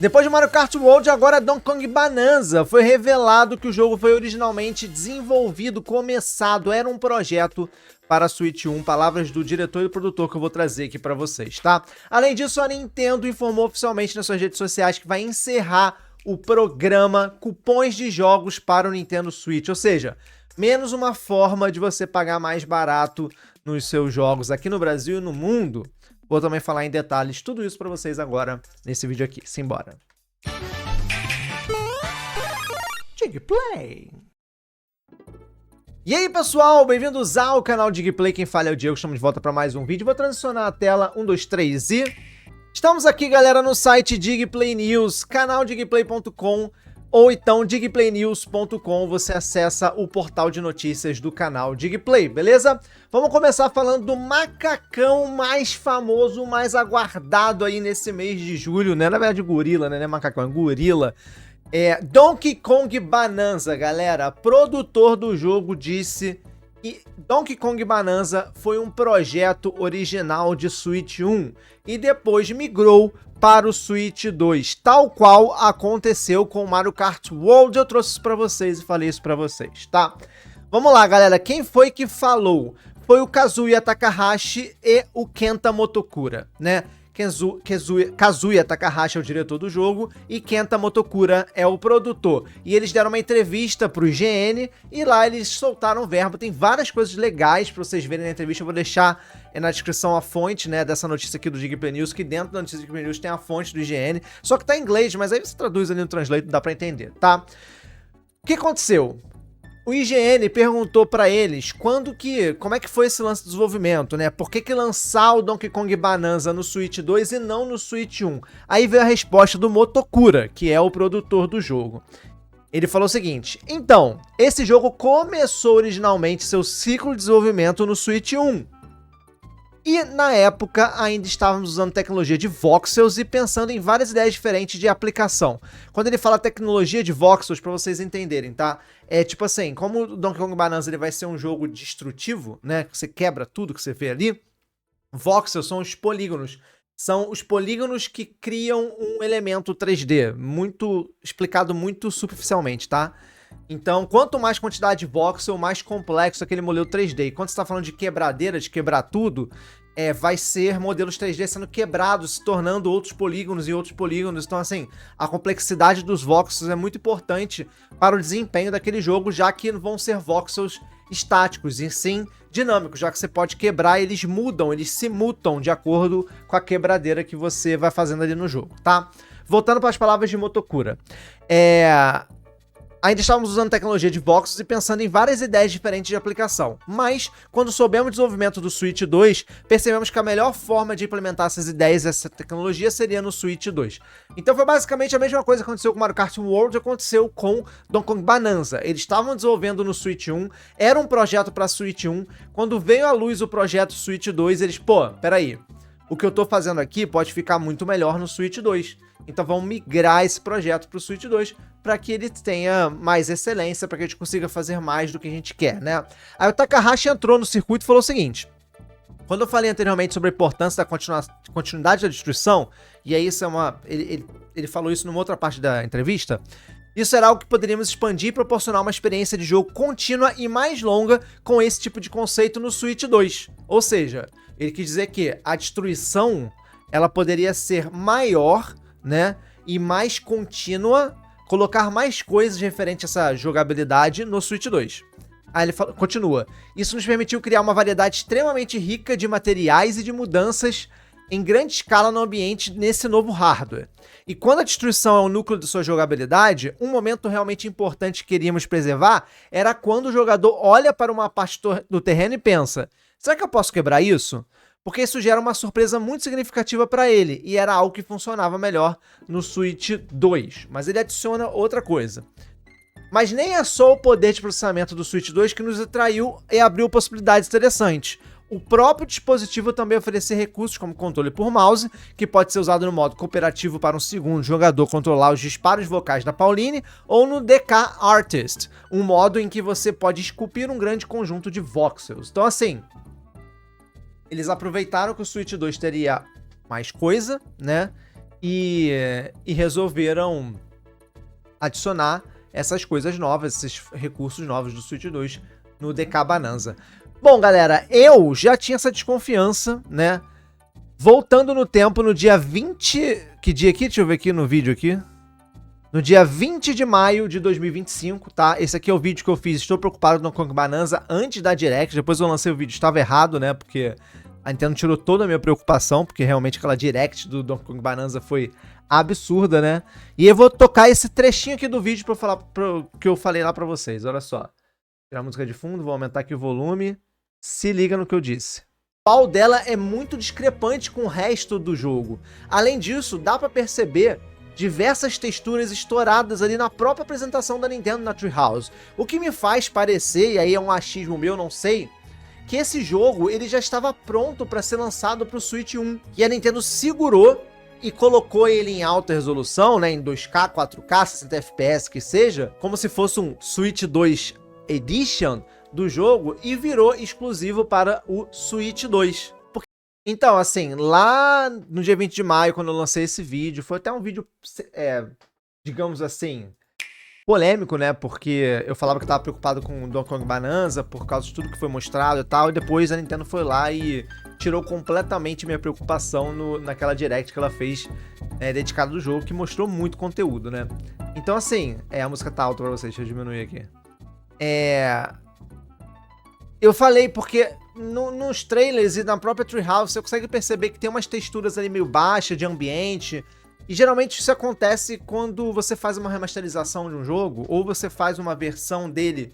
Depois de Mario Kart World, agora Donkey Kong Bonanza. Foi revelado que o jogo foi originalmente desenvolvido, começado, era um projeto para a Switch 1, palavras do diretor e produtor que eu vou trazer aqui para vocês, tá? Além disso, a Nintendo informou oficialmente nas suas redes sociais que vai encerrar o programa Cupons de Jogos para o Nintendo Switch, ou seja, menos uma forma de você pagar mais barato nos seus jogos aqui no Brasil e no mundo. Vou também falar em detalhes tudo isso para vocês agora nesse vídeo aqui. Simbora! Digplay! E aí pessoal, bem-vindos ao canal Digplay, quem fala é o Diego, estamos de volta para mais um vídeo. Vou transicionar a tela, 1, 2, 3 e... Estamos aqui, galera, no site Digplay News, canal digplay.com ou então digplaynews.com, você acessa o portal de notícias do canal Digplay, beleza? Vamos começar falando do macacão mais famoso, mais aguardado aí nesse mês de julho, né? Na verdade, gorila, né? Não é macacão, é gorila. Donkey Kong Bonanza, galera. Produtor do jogo disse que Donkey Kong Bonanza foi um projeto original de Switch 1 e depois migrou para o Switch 2, tal qual aconteceu com o Mario Kart World. Eu trouxe isso para vocês e falei isso para vocês, tá? Vamos lá, galera. Quem foi que falou? Foi o Kazuya Takahashi e o Kenta Motokura, né? Kazuya Takahashi é o diretor do jogo e Kenta Motokura é o produtor. E eles deram uma entrevista pro IGN e lá eles soltaram o verbo. Tem várias coisas legais pra vocês verem na entrevista. Eu vou deixar na descrição a fonte, né, dessa notícia aqui do Digplay News, que dentro da notícia do Digplay News tem a fonte do IGN. Só que tá em inglês, mas aí você traduz ali no Translate, dá pra entender, tá? O que aconteceu? O IGN perguntou pra eles como é que foi esse lance de desenvolvimento, né? Por que lançar o Donkey Kong Bonanza no Switch 2 e não no Switch 1? Aí veio a resposta do Motokura, que é o produtor do jogo. Ele falou o seguinte: então, esse jogo começou originalmente seu ciclo de desenvolvimento no Switch 1. E na época ainda estávamos usando tecnologia de voxels e pensando em várias ideias diferentes de aplicação. Quando ele fala tecnologia de voxels, para vocês entenderem, tá? É tipo assim, como o Donkey Kong Bonanza ele vai ser um jogo destrutivo, né? Que você quebra tudo que você vê ali. Voxels são os polígonos. São os polígonos que criam um elemento 3D, explicado muito superficialmente, tá? Então, quanto mais quantidade de voxel, mais complexo aquele modelo 3D. E quando você está falando de quebradeira, de quebrar tudo, vai ser modelos 3D sendo quebrados, se tornando outros polígonos e outros polígonos. Então, assim, a complexidade dos voxels é muito importante para o desempenho daquele jogo, já que não vão ser voxels estáticos, e sim dinâmicos, já que você pode quebrar, eles mudam, eles se mutam de acordo com a quebradeira que você vai fazendo ali no jogo, tá? Voltando para as palavras de Motokura. Ainda estávamos usando tecnologia de voxels e pensando em várias ideias diferentes de aplicação. Mas, quando soubemos o desenvolvimento do Switch 2, percebemos que a melhor forma de implementar essas ideias, essa tecnologia, seria no Switch 2. Então foi basicamente a mesma coisa que aconteceu com Mario Kart World, aconteceu com Donkey Kong Bonanza. Eles estavam desenvolvendo no Switch 1, era um projeto para Switch 1. Quando veio à luz o projeto Switch 2, eles, peraí, o que eu tô fazendo aqui pode ficar muito melhor no Switch 2. Então vamos migrar esse projeto para o Switch 2 para que ele tenha mais excelência, para que a gente consiga fazer mais do que a gente quer, né? Aí o Takahashi entrou no circuito e falou o seguinte: quando eu falei anteriormente sobre a importância da continuidade da destruição, e aí isso ele falou isso numa outra parte da entrevista, isso era algo que poderíamos expandir e proporcionar uma experiência de jogo contínua e mais longa com esse tipo de conceito no Switch 2. Ou seja, ele quis dizer que a destruição ela poderia ser maior, né, e mais contínua, colocar mais coisas referentes a essa jogabilidade no Switch 2. Aí ele continua: isso nos permitiu criar uma variedade extremamente rica de materiais e de mudanças em grande escala no ambiente nesse novo hardware. E quando a destruição é o núcleo de sua jogabilidade, um momento realmente importante que queríamos preservar era quando o jogador olha para uma parte do terreno e pensa: será que eu posso quebrar isso? Porque isso gera uma surpresa muito significativa para ele, e era algo que funcionava melhor no Switch 2. Mas ele adiciona outra coisa. Mas nem é só o poder de processamento do Switch 2 que nos atraiu e abriu possibilidades interessantes. O próprio dispositivo também oferecia recursos como controle por mouse, que pode ser usado no modo cooperativo para um segundo jogador controlar os disparos vocais da Pauline, ou no DK Artist, um modo em que você pode esculpir um grande conjunto de voxels. Então assim, eles aproveitaram que o Switch 2 teria mais coisa, né? e resolveram adicionar essas coisas novas, esses recursos novos do Switch 2 no DK Bonanza. Bom, galera, eu já tinha essa desconfiança, né? Voltando no tempo, no dia 20... Que dia aqui? Deixa eu ver aqui no vídeo aqui. No dia 20 de maio de 2025, tá? Esse aqui é o vídeo que eu fiz. Estou preocupado no Donkey Kong Bonanza antes da Direct. Depois eu lancei o vídeo, estava errado, né? Porque a Nintendo tirou toda a minha preocupação, porque realmente aquela Direct do Donkey Kong Bonanza foi absurda, né? E eu vou tocar esse trechinho aqui do vídeo pra falar que eu falei lá pra vocês. Olha só. Vou tirar a música de fundo, vou aumentar aqui o volume. Se liga no que eu disse. O visual dela é muito discrepante com o resto do jogo. Além disso, dá pra perceber diversas texturas estouradas ali na própria apresentação da Nintendo na Treehouse. O que me faz parecer, e aí é um achismo meu, não sei, que esse jogo ele já estava pronto para ser lançado para o Switch 1. E a Nintendo segurou e colocou ele em alta resolução, né, em 2K, 4K, 60 FPS que seja, como se fosse um Switch 2 Edition do jogo e virou exclusivo para o Switch 2. Então, assim, lá no dia 20 de maio, quando eu lancei esse vídeo, foi até um vídeo, digamos assim, polêmico, né? Porque eu falava que eu tava preocupado com o Donkey Kong Bonanza por causa de tudo que foi mostrado e tal, e depois a Nintendo foi lá e tirou completamente minha preocupação naquela Direct que ela fez dedicada do jogo, que mostrou muito conteúdo, né? Então, assim, a música tá alta pra vocês, deixa eu diminuir aqui. Eu falei porque nos trailers e na própria Treehouse você consegue perceber que tem umas texturas ali meio baixas de ambiente. E geralmente isso acontece quando você faz uma remasterização de um jogo ou você faz uma versão dele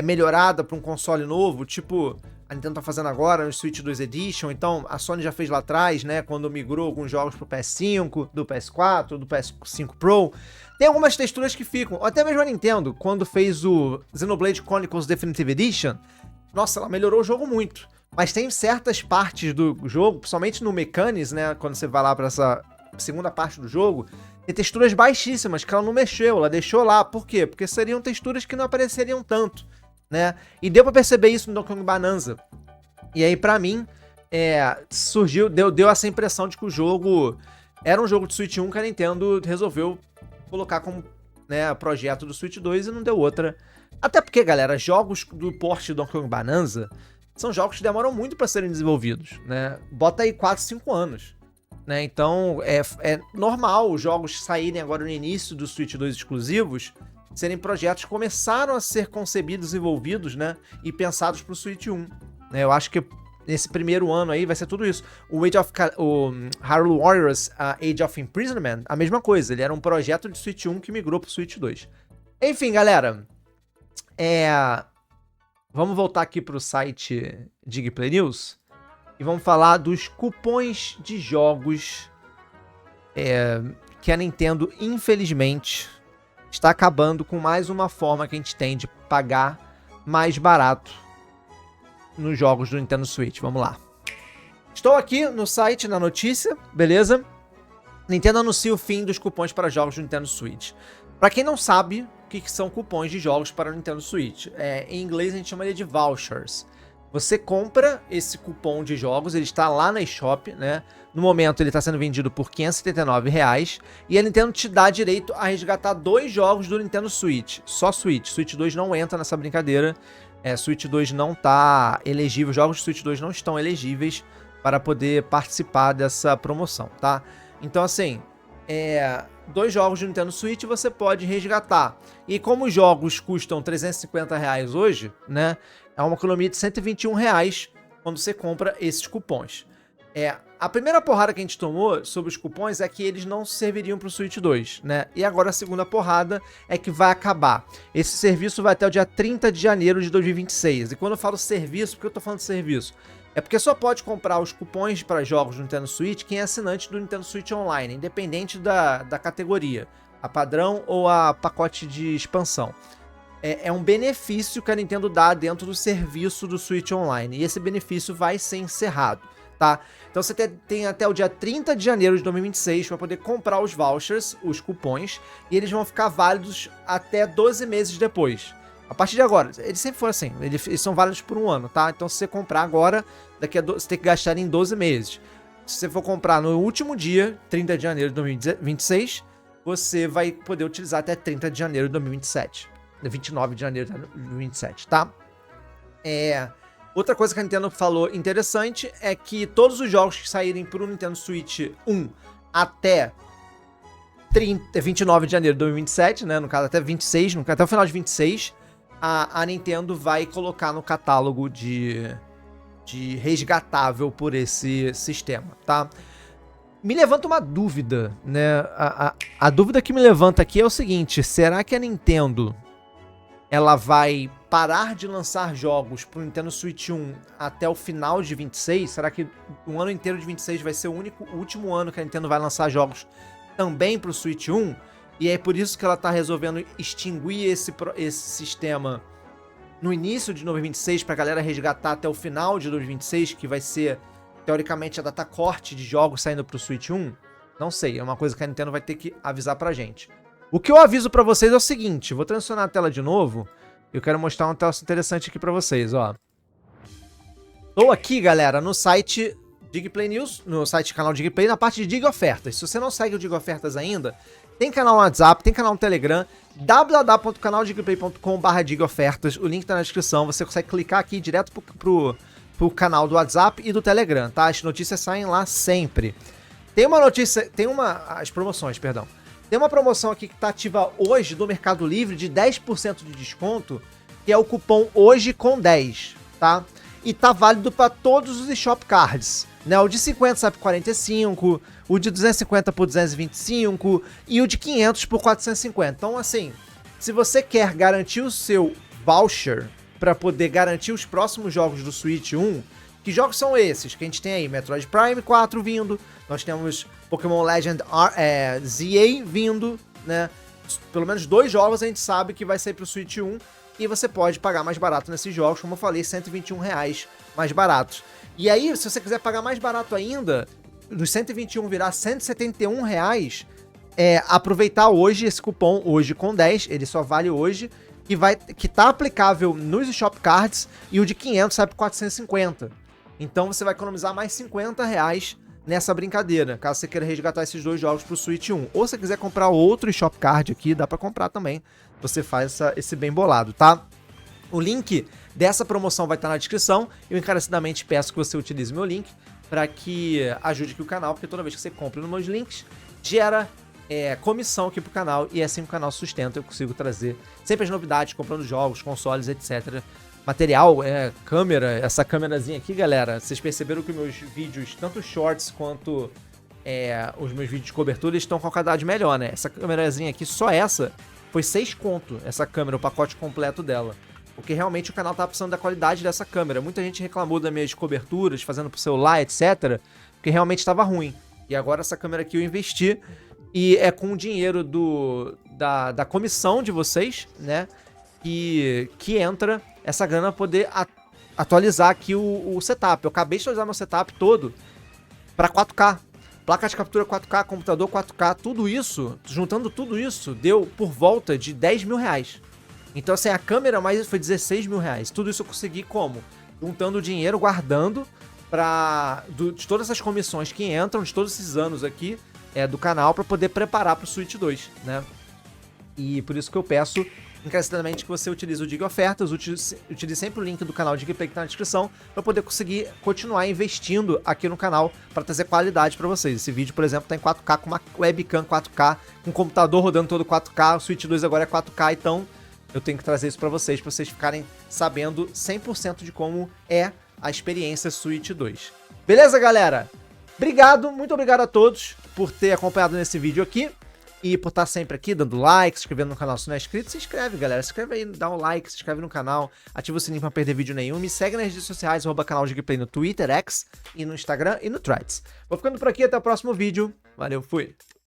melhorada para um console novo, tipo a Nintendo tá fazendo agora no Switch 2 Edition. Então a Sony já fez lá atrás, né, quando migrou alguns jogos pro PS5, do PS4, do PS5 Pro. Tem algumas texturas que ficam, até mesmo a Nintendo, quando fez o Xenoblade Chronicles Definitive Edition, nossa, ela melhorou o jogo muito. Mas tem certas partes do jogo, principalmente no Mechanics, né, quando você vai lá pra essa segunda parte do jogo, tem texturas baixíssimas que ela não mexeu, ela deixou lá. Por quê? Porque seriam texturas que não apareceriam tanto, né? E deu pra perceber isso no Donkey Kong Bonanza. E aí, pra mim, deu essa impressão de que o jogo era um jogo de Switch 1 que a Nintendo resolveu colocar como, né, projeto do Switch 2 e não deu outra. Até porque, galera, jogos do porte do Donkey Kong Bonanza são jogos que demoram muito pra serem desenvolvidos, né? Bota aí 4, 5 anos. Né? Então é normal os jogos saírem agora no início do Switch 2 exclusivos serem projetos que começaram a ser concebidos, desenvolvidos, né, e pensados para o Switch 1. Né? Eu acho que nesse primeiro ano aí vai ser tudo isso. O Hyrule Warriors Age of Imprisonment, a mesma coisa. Ele era um projeto de Switch 1 que migrou para o Switch 2. Enfim, galera, vamos voltar aqui para o site Digplay News. E vamos falar dos cupons de jogos que a Nintendo, infelizmente, está acabando com mais uma forma que a gente tem de pagar mais barato nos jogos do Nintendo Switch. Vamos lá. Estou aqui no site, na notícia, beleza? Nintendo anuncia o fim dos cupons para jogos do Nintendo Switch. Para quem não sabe o que são cupons de jogos para o Nintendo Switch, em inglês a gente chama ele de vouchers. Você compra esse cupom de jogos, ele está lá na eShop, né? No momento ele está sendo vendido por R$ 579 e a Nintendo te dá direito a resgatar 2 jogos do Nintendo Switch. Só Switch. Switch 2 não entra nessa brincadeira. Switch 2 não está elegível, jogos de Switch 2 não estão elegíveis para poder participar dessa promoção, tá? Então assim, 2 jogos de Nintendo Switch você pode resgatar. E como os jogos custam R$ 350 hoje, né? É uma economia de R$ 121 quando você compra esses cupons. A primeira porrada que a gente tomou sobre os cupons é que eles não serviriam para o Switch 2, né? E agora a segunda porrada é que vai acabar. Esse serviço vai até o dia 30 de janeiro de 2026. E quando eu falo serviço, por que eu tô falando de serviço? É porque só pode comprar os cupons para jogos do Nintendo Switch quem é assinante do Nintendo Switch Online, independente da categoria, a padrão ou a pacote de expansão. É um benefício que a Nintendo dá dentro do serviço do Switch Online, e esse benefício vai ser encerrado, tá? Então você tem até o dia 30 de janeiro de 2026 para poder comprar os vouchers, os cupons, e eles vão ficar válidos até 12 meses depois. A partir de agora, eles sempre foram assim, eles são válidos por 1 ano, tá? Então se você comprar agora, você tem que gastar em 12 meses. se você for comprar no último dia, 30 de janeiro de 2026, você vai poder utilizar até 30 de janeiro de 2027. 29 de janeiro de 2027, tá? Outra coisa que a Nintendo falou interessante é que todos os jogos que saírem pro Nintendo Switch 1 até 29 de janeiro de 2027, né? No caso, até 26, até o final de 26, a Nintendo vai colocar no catálogo de resgatável por esse sistema, tá? Me levanta uma dúvida, né? A dúvida que me levanta aqui é o seguinte: será que a Nintendo ela vai parar de lançar jogos pro Nintendo Switch 1 até o final de 26? Será que o ano inteiro de 26 vai ser o último ano que a Nintendo vai lançar jogos também pro Switch 1? E é por isso que ela tá resolvendo extinguir esse sistema no início de 2026 pra galera resgatar até o final de 2026, que vai ser, teoricamente, a data corte de jogos saindo pro Switch 1? Não sei, é uma coisa que a Nintendo vai ter que avisar pra gente. O que eu aviso pra vocês é o seguinte: vou transicionar a tela de novo. Eu quero mostrar uma tela interessante aqui pra vocês, ó. Tô aqui, galera, no site DigPlay News, no site canal DigPlay, na parte de Dig Ofertas. Se você não segue o Dig Ofertas ainda, tem canal no WhatsApp, tem canal no Telegram, www.canaldigplay.com/digofertas. O link tá na descrição. Você consegue clicar aqui direto pro canal do WhatsApp e do Telegram, tá? As notícias saem lá sempre. Tem as promoções, perdão. Tem uma promoção aqui que tá ativa hoje do Mercado Livre de 10% de desconto, que é o cupom HOJECOM10, tá? E tá válido para todos os eShop Cards, né? O de 50 sai por 45, o de 250 por 225 e o de 500 por 450. Então, assim, se você quer garantir o seu voucher para poder garantir os próximos jogos do Switch 1, que jogos são esses? Que a gente tem aí Metroid Prime 4 vindo, nós temos Pokémon Legend ZA vindo, né? Pelo menos 2 jogos a gente sabe que vai sair pro Switch 1 e você pode pagar mais barato nesses jogos, como eu falei, R$121 mais baratos. E aí, se você quiser pagar mais barato ainda, dos 121 virar R$171, aproveitar hoje esse cupom HOJECOM10, ele só vale hoje, que tá aplicável nos eShop Cards, e o de 500 sai por 450. Então você vai economizar mais R$50 nessa brincadeira, caso você queira resgatar esses 2 jogos pro Switch 1. Ou se você quiser comprar outro eShop Card aqui, dá pra comprar também. Você faz esse bem bolado, tá? O link dessa promoção vai estar na descrição. Eu encarecidamente peço que você utilize meu link para que ajude aqui o canal, porque toda vez que você compra nos meus links, gera comissão aqui pro canal, e assim o canal sustenta, eu consigo trazer sempre as novidades, comprando jogos, consoles, etc. Material, câmera, essa câmerazinha aqui, galera, vocês perceberam que meus vídeos, tanto shorts quanto os meus vídeos de cobertura, estão com a qualidade melhor, né? Essa câmerazinha aqui, só essa, foi 6 conto, essa câmera, o pacote completo dela. Porque realmente o canal tá precisando da qualidade dessa câmera. Muita gente reclamou das minhas coberturas, fazendo pro celular, etc. Porque realmente estava ruim. E agora essa câmera aqui eu investi, e é com o dinheiro da comissão de vocês, né? Que entra essa grana pra poder atualizar aqui o setup. Eu acabei de atualizar meu setup todo para 4K. Placa de captura 4K, computador 4K, tudo isso, juntando tudo isso, deu por volta de R$10.000. Então, assim, a câmera mais foi R$16.000. Tudo isso eu consegui como? Juntando o dinheiro, guardando de todas essas comissões que entram, de todos esses anos aqui do canal, para poder preparar pro Switch 2, né? E por isso que eu peço encarecidamente que você utilize o Dig Ofertas, utilize sempre o link do canal DigPlay que tá na descrição, para poder conseguir continuar investindo aqui no canal para trazer qualidade para vocês. Esse vídeo, por exemplo, tá em 4K, com uma webcam 4K, com um computador rodando todo 4K, o Switch 2 agora é 4K, então eu tenho que trazer isso para vocês ficarem sabendo 100% de como é a experiência Switch 2. Beleza, galera? Obrigado, muito obrigado a todos por ter acompanhado nesse vídeo aqui. E por estar sempre aqui, dando like, se inscrevendo no canal se não é inscrito, se inscreve, galera. Se inscreve aí, dá um like, se inscreve no canal, ativa o sininho pra não perder vídeo nenhum. Me segue nas redes sociais, @canal DigPlay no Twitter, X, e no Instagram e no Threads. Vou ficando por aqui, até o próximo vídeo. Valeu, fui!